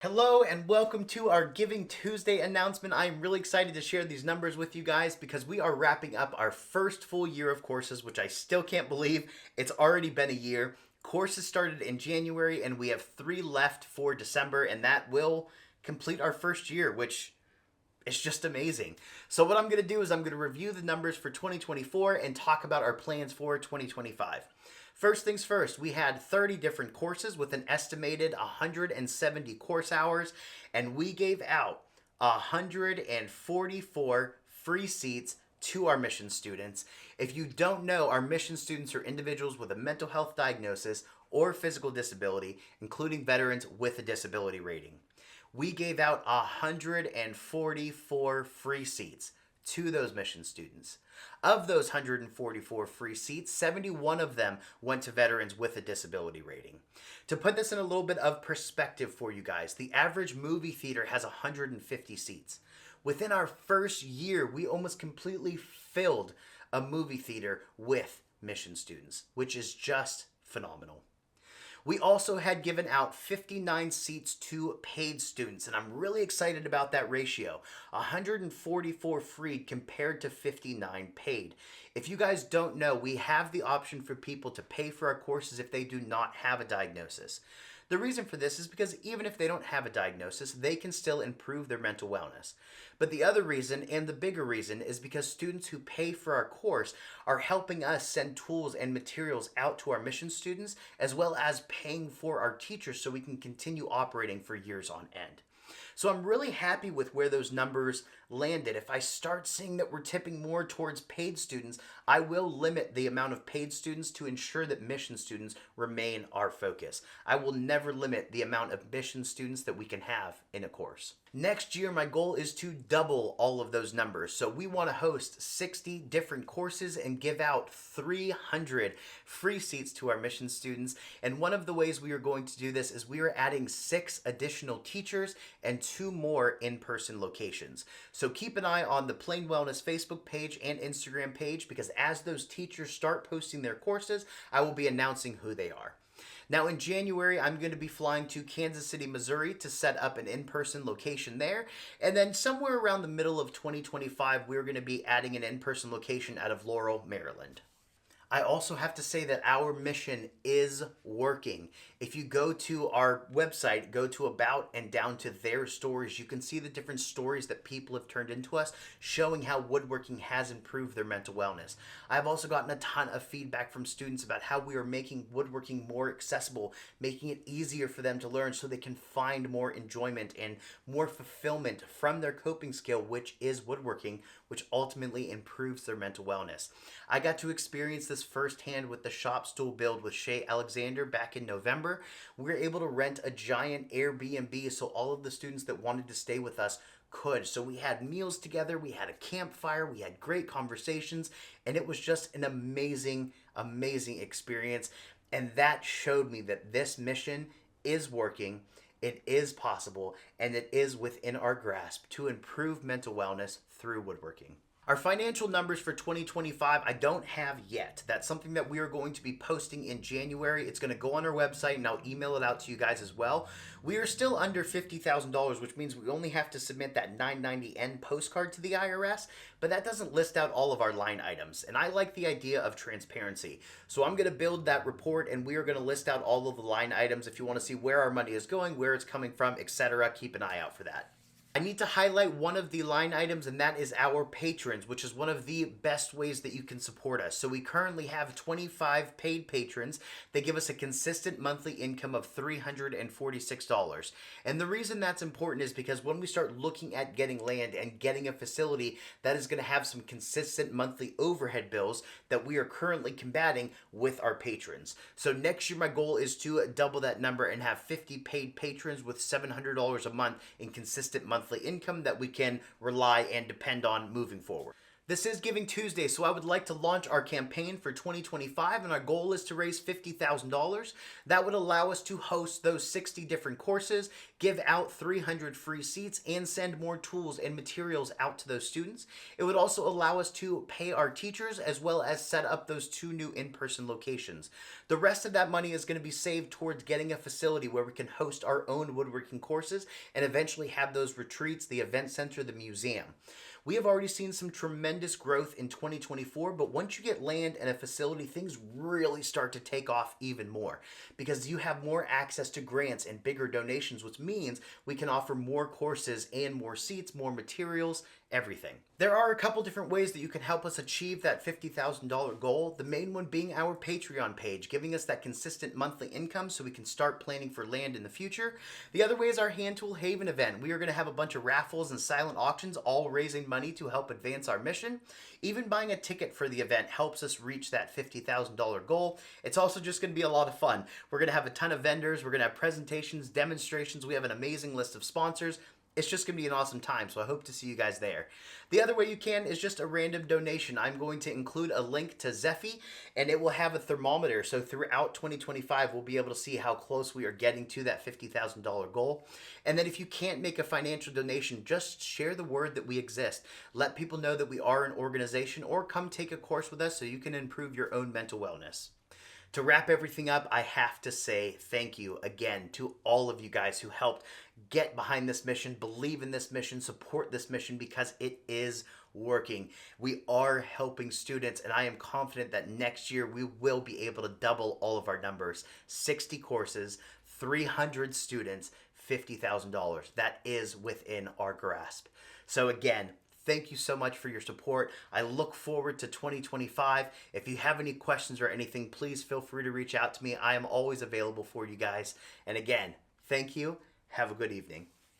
Hello and welcome to our Giving Tuesday announcement. I am really excited to share these numbers with you guys because we are wrapping up our first full year of courses, which I still can't believe. It's already been a year. Courses started in January and we have 3 left for December, and that will complete our first year, which is just amazing. So what I'm going to do is I'm going to review the numbers for 2024 and talk about our plans for 2025. First things first, we had 30 different courses with an estimated 170 course hours, and we gave out 144 free seats to our mission students. If you don't know, our mission students are individuals with a mental health diagnosis or physical disability, including veterans with a disability rating. We gave out 144 free seats to those mission students. Of those 144 free seats, 71 of them went to veterans with a disability rating. To put this in a little bit of perspective for you guys, the average movie theater has 150 seats. Within our first year, we almost completely filled a movie theater with mission students, which is just phenomenal. We also had given out 59 seats to paid students, and I'm really excited about that ratio. 144 free compared to 59 paid. If you guys don't know, we have the option for people to pay for our courses if they do not have a diagnosis. The reason for this is because even if they don't have a diagnosis, they can still improve their mental wellness. But the other reason, and the bigger reason, is because students who pay for our course are helping us send tools and materials out to our mission students, as well as paying for our teachers so we can continue operating for years on end. So I'm really happy with where those numbers landed. If I start seeing that we're tipping more towards paid students, I will limit the amount of paid students to ensure that mission students remain our focus. I will never limit the amount of mission students that we can have in a course. Next year, my goal is to double all of those numbers. So we want to host 60 different courses and give out 300 free seats to our mission students. And one of the ways we are going to do this is we are adding 6 additional teachers and 2 more in-person locations. So keep an eye on the Plain Wellness Facebook page and Instagram page, because as those teachers start posting their courses, I will be announcing who they are. Now in January, I'm going to be flying to Kansas City, Missouri to set up an in-person location there. And then somewhere around the middle of 2025, we're going to be adding an in-person location out of Laurel, Maryland. I also have to say that our mission is working. If you go to our website, go to About and down to Their Stories, you can see the different stories that people have turned into us, showing how woodworking has improved their mental wellness. I've also gotten a ton of feedback from students about how we are making woodworking more accessible, making it easier for them to learn so they can find more enjoyment and more fulfillment from their coping skill, which is woodworking, which ultimately improves their mental wellness. I got to experience this firsthand with the shop stool build with Shay Alexander back in November. We were able to rent a giant Airbnb so all of the students that wanted to stay with us could. So we had meals together, we had a campfire, we had great conversations, and it was just an amazing, amazing experience. And that showed me that this mission is working, it is possible, and it is within our grasp to improve mental wellness through woodworking. Our financial numbers for 2025, I don't have yet. That's something that we are going to be posting in January. It's going to go on our website, and I'll email it out to you guys as well. We are still under $50,000, which means we only have to submit that 990N postcard to the IRS, but that doesn't list out all of our line items. And I like the idea of transparency. So I'm going to build that report, and we are going to list out all of the line items. If you want to see where our money is going, where it's coming from, etc., keep an eye out for that. I need to highlight one of the line items, and that is our patrons, which is one of the best ways that you can support us. So we currently have 25 paid patrons. They give us a consistent monthly income of $346. And the reason that's important is because when we start looking at getting land and getting a facility, that is going to have some consistent monthly overhead bills that we are currently combating with our patrons. So next year, my goal is to double that number and have 50 paid patrons with $700 a month in consistent monthly income that we can rely and depend on moving forward. This is Giving Tuesday, so I would like to launch our campaign for 2025, and our goal is to raise $50,000. That would allow us to host those 60 different courses, give out 300 free seats, and send more tools and materials out to those students. It would also allow us to pay our teachers as well as set up those 2 new in-person locations. The rest of that money is going to be saved towards getting a facility where we can host our own woodworking courses and eventually have those retreats, the event center, the museum. We have already seen some tremendous growth in 2024, but once you get land and a facility, things really start to take off even more because you have more access to grants and bigger donations, which means we can offer more courses and more seats, more materials, everything. There are a couple different ways that you can help us achieve that $50,000 goal. The main one being our Patreon page, giving us that consistent monthly income so we can start planning for land in the future. The other way is our Hand Tool Haven event. We are going to have a bunch of raffles and silent auctions, all raising money to help advance our mission. Even buying a ticket for the event helps us reach that $50,000 goal. It's also just going to be a lot of fun. We're going to have a ton of vendors. We're going to have presentations, demonstrations. We have an amazing list of sponsors. It's just going to be an awesome time, so I hope to see you guys there. The other way you can is just a random donation. I'm going to include a link to Zeffy, and it will have a thermometer, so throughout 2025, we'll be able to see how close we are getting to that $50,000 goal. And then if you can't make a financial donation, just share the word that we exist. Let people know that we are an organization, or come take a course with us so you can improve your own mental wellness. To wrap everything up, I have to say thank you again to all of you guys who helped get behind this mission, believe in this mission, support this mission, because it is working. We are helping students, and I am confident that next year we will be able to double all of our numbers. 60 courses, 300 students, $50,000. That is within our grasp. So again, thank you so much for your support. I look forward to 2025. If you have any questions or anything, please feel free to reach out to me. I am always available for you guys. And again, thank you. Have a good evening.